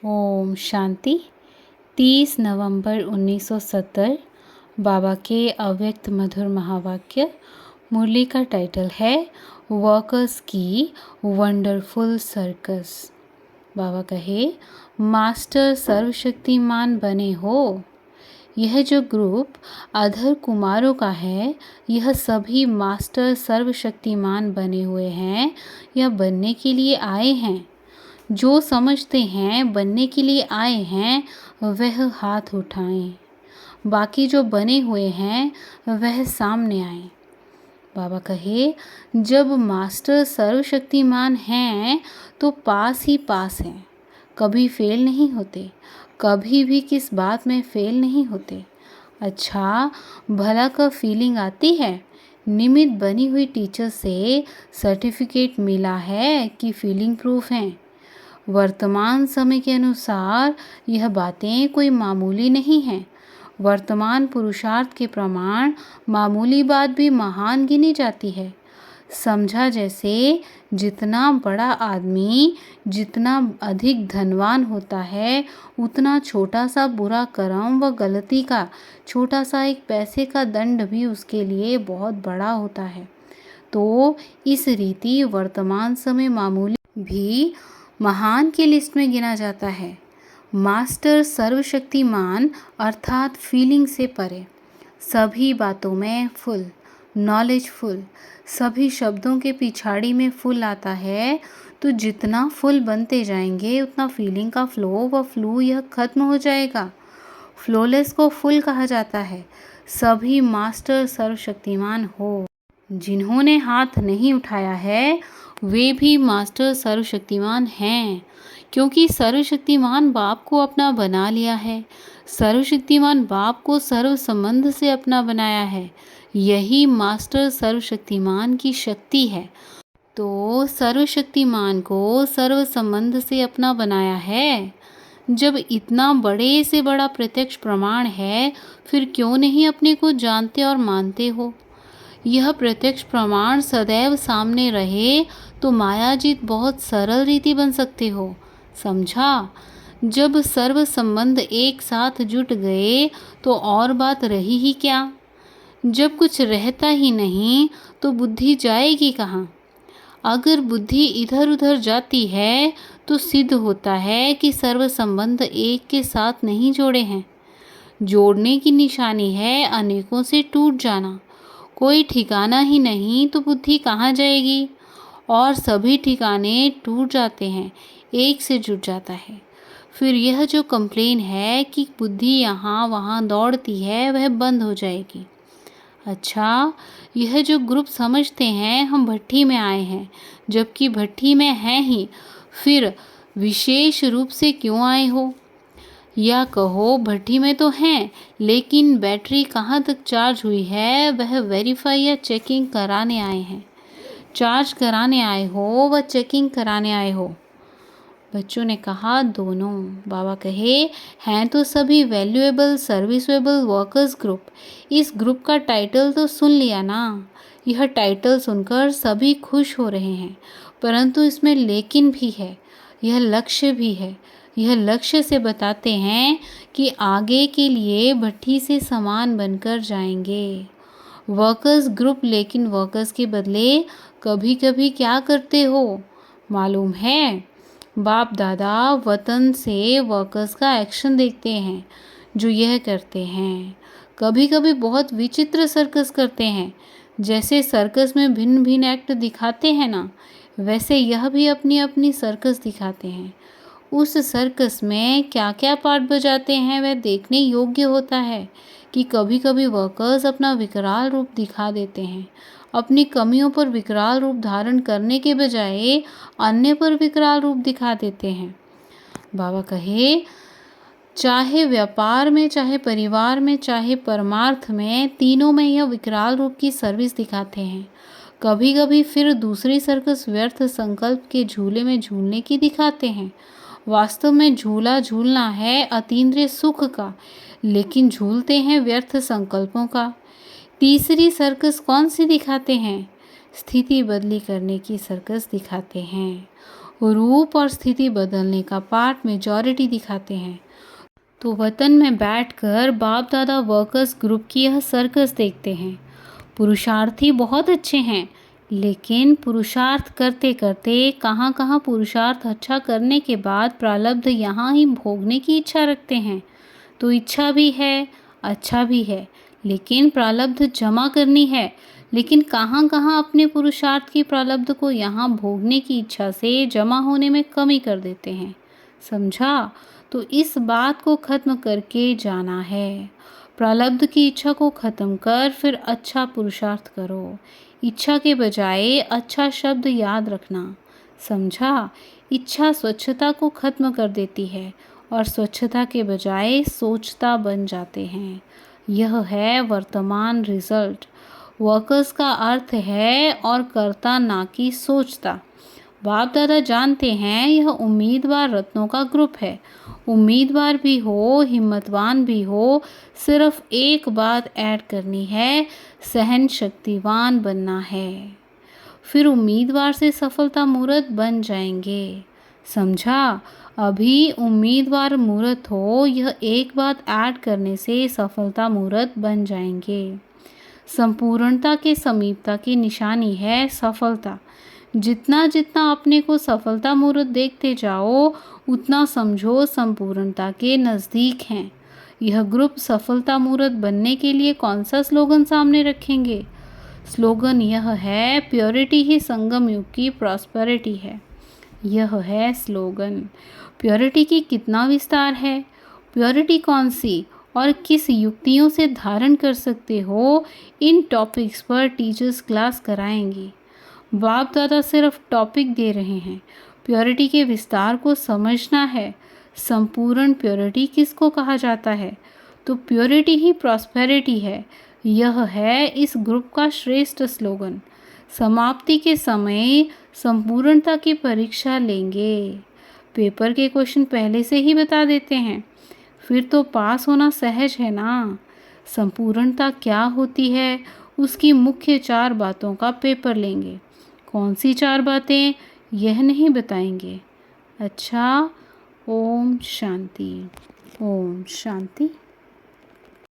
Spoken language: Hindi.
ओम शांति। 30 नवंबर 1970 बाबा के अव्यक्त मधुर महावाक्य। मुरली का टाइटल है वर्कर्स की वंडरफुल सर्कस। बाबा कहे, मास्टर सर्वशक्तिमान बने हो। यह जो ग्रुप अधर कुमारों का है, यह सभी मास्टर सर्वशक्तिमान बने हुए हैं या बनने के लिए आए हैं। जो समझते हैं बनने के लिए आए हैं वह हाथ उठाएं, बाकी जो बने हुए हैं वह सामने आए। बाबा कहे, जब मास्टर सर्वशक्तिमान हैं तो पास ही पास हैं, कभी फेल नहीं होते, कभी भी किस बात में फेल नहीं होते। अच्छा भला का फीलिंग आती है। निमित्त बनी हुई टीचर से सर्टिफिकेट मिला है कि फीलिंग प्रूफ हैं। वर्तमान समय के अनुसार यह बातें कोई मामूली नहीं हैं। वर्तमान पुरुषार्थ के प्रमाण मामूली बात भी महान गिनी जाती है। समझा जैसे जितना बड़ा आदमी जितना अधिक धनवान होता है, उतना छोटा सा बुरा कर्म व गलती का छोटा सा एक पैसे का दंड भी उसके लिए बहुत बड़ा होता है। तो इस रीति वर्तमान समय मामूली भी महान की लिस्ट में गिना जाता है। मास्टर सर्वशक्तिमान अर्थात फीलिंग से परे, सभी बातों में फुल, नॉलेज फुल, सभी शब्दों के पिछाड़ी में फुल आता है। तो जितना फुल बनते जाएंगे उतना फीलिंग का फ्लो व फ्लू यह खत्म हो जाएगा। फ्लोलेस को फुल कहा जाता है। सभी मास्टर सर्वशक्तिमान हो। जिन्होंने हाथ नहीं उठाया है वे भी मास्टर सर्वशक्तिमान हैं, क्योंकि सर्वशक्तिमान बाप को अपना बना लिया है। सर्वशक्तिमान बाप को सर्व संबंध से अपना बनाया है। यही मास्टर सर्वशक्तिमान की शक्ति है। तो सर्वशक्तिमान को सर्व संबंध से अपना बनाया है। जब इतना बड़े से बड़ा प्रत्यक्ष प्रमाण है, फिर क्यों नहीं अपने को जानते और मानते हो। यह प्रत्यक्ष प्रमाण सदैव सामने रहे तो मायाजीत बहुत सरल रीति बन सकते हो। समझा। जब सर्व संबंध एक साथ जुट गए तो और बात रही ही क्या। जब कुछ रहता ही नहीं तो बुद्धि जाएगी कहाँ। अगर बुद्धि इधर उधर जाती है तो सिद्ध होता है कि सर्व संबंध एक के साथ नहीं जोड़े हैं। जोड़ने की निशानी है अनेकों से टूट जाना। कोई ठिकाना ही नहीं तो बुद्धि कहाँ जाएगी। और सभी ठिकाने टूट जाते हैं, एक से जुट जाता है। फिर यह जो कंप्लेन है कि बुद्धि यहाँ वहाँ दौड़ती है वह बंद हो जाएगी। अच्छा, यह जो ग्रुप समझते हैं हम भट्टी में आए हैं, जबकि भट्टी में हैं ही, फिर विशेष रूप से क्यों आए हो। या कहो भट्टी में तो हैं, लेकिन बैटरी कहाँ तक चार्ज हुई है वह वेरीफाई या चेकिंग कराने आए हैं। चार्ज कराने आए हो व चेकिंग कराने आए हो। बच्चों ने कहा दोनों। बाबा कहे, हैं तो सभी वैल्यूएबल सर्विसेबल वर्कर्स ग्रुप। इस ग्रुप का टाइटल तो सुन लिया ना। यह टाइटल सुनकर सभी खुश हो रहे हैं, परंतु इसमें लेकिन भी है, यह लक्ष्य भी है। यह लक्ष्य से बताते हैं कि आगे के लिए भट्टी से समान बनकर जाएंगे। वर्कर्स ग्रुप, लेकिन वर्कर्स के बदले कभी कभी क्या करते हो मालूम है। बाप दादा वतन से वर्कर्स का एक्शन देखते हैं जो यह करते हैं। कभी कभी बहुत विचित्र सर्कस करते हैं। जैसे सर्कस में भिन्न भिन्न एक्ट दिखाते हैं ना, वैसे यह भी अपनी अपनी सर्कस दिखाते हैं। उस सर्कस में क्या क्या पार्ट बजाते हैं वह देखने योग्य होता है कि कभी कभी वर्कर्स अपना विकराल रूप दिखा देते हैं। अपनी कमियों पर विकराल रूप धारण करने के बजाय अन्य पर विकराल रूप दिखा देते हैं। बाबा कहे, चाहे व्यापार में, चाहे परिवार में, चाहे परमार्थ में, तीनों में यह विकराल रूप की सर्विस दिखाते हैं। कभी कभी फिर दूसरी सर्कस व्यर्थ संकल्प के झूले में झूलने की दिखाते हैं। वास्तव में झूला झूलना है अतीन्द्रिय सुख का, लेकिन झूलते हैं व्यर्थ संकल्पों का। तीसरी सर्कस कौन सी दिखाते हैं। स्थिति बदली करने की सर्कस दिखाते हैं। रूप और स्थिति बदलने का पाठ मेजॉरिटी दिखाते हैं। तो वतन में बैठकर बाप दादा वर्कर्स ग्रुप की यह सर्कस देखते हैं। पुरुषार्थी बहुत अच्छे हैं, लेकिन पुरुषार्थ करते करते कहाँ कहाँ पुरुषार्थ अच्छा करने के बाद प्रारब्ध यहाँ ही भोगने की इच्छा रखते हैं। तो इच्छा भी है, अच्छा भी है, लेकिन प्रारब्ध जमा करनी है। लेकिन कहाँ कहाँ अपने पुरुषार्थ की प्रारब्ध को यहाँ भोगने की इच्छा से जमा होने में कमी कर देते हैं। समझा? तो इस बात को खत्म करके जाना है। प्रारब्ध की इच्छा को खत्म कर फिर अच्छा पुरुषार्थ करो। इच्छा के बजाय अच्छा शब्द याद रखना। समझा? इच्छा स्वच्छता को खत्म कर देती है और स्वच्छता के बजाय सोचता बन जाते हैं। यह है वर्तमान रिजल्ट। वर्कर्स का अर्थ है और कर्ता ना कि सोचता। बाप दादा जानते हैं यह उम्मीदवार रत्नों का ग्रुप है। उम्मीदवार भी हो, हिम्मतवान भी हो, सिर्फ एक बात ऐड करनी है, सहन शक्तिवान बनना है। फिर उम्मीदवार से सफलता मूर्त बन जाएंगे। समझा? अभी उम्मीदवार मूर्त हो, यह एक बात ऐड करने से सफलता मूर्त बन जाएंगे। संपूर्णता के समीपता की निशानी है सफलता। जितना जितना अपने को सफलता मूर्त देखते जाओ, उतना समझो संपूर्णता के नज़दीक हैं। यह ग्रुप सफलता मूर्त बनने के लिए कौन सा स्लोगन सामने रखेंगे? स्लोगन यह है, प्योरिटी ही संगम युग की प्रॉस्पेरिटी है। यह है स्लोगन। प्योरिटी की कितना विस्तार है? प्योरिटी कौन सी और किस युक्तियों से धारण कर सकते हो, इन टॉपिक्स पर टीचर्स क्लास कराएंगी। बाप दादा सिर्फ टॉपिक दे रहे हैं, प्योरिटी के विस्तार को समझना है। संपूर्ण प्योरिटी किसको कहा जाता है? तो प्योरिटी ही प्रॉस्पेरिटी है। यह है इस ग्रुप का श्रेष्ठ स्लोगन। समाप्ति के समय संपूर्णता की परीक्षा लेंगे। पेपर के क्वेश्चन पहले से ही बता देते हैं, फिर तो पास होना सहज है ना। संपूर्णता क्या होती है, उसकी मुख्य 4 बातों का पेपर लेंगे। कौन सी 4 बातें, यह नहीं बताएंगे। अच्छा, ओम शांति। ओम शांति।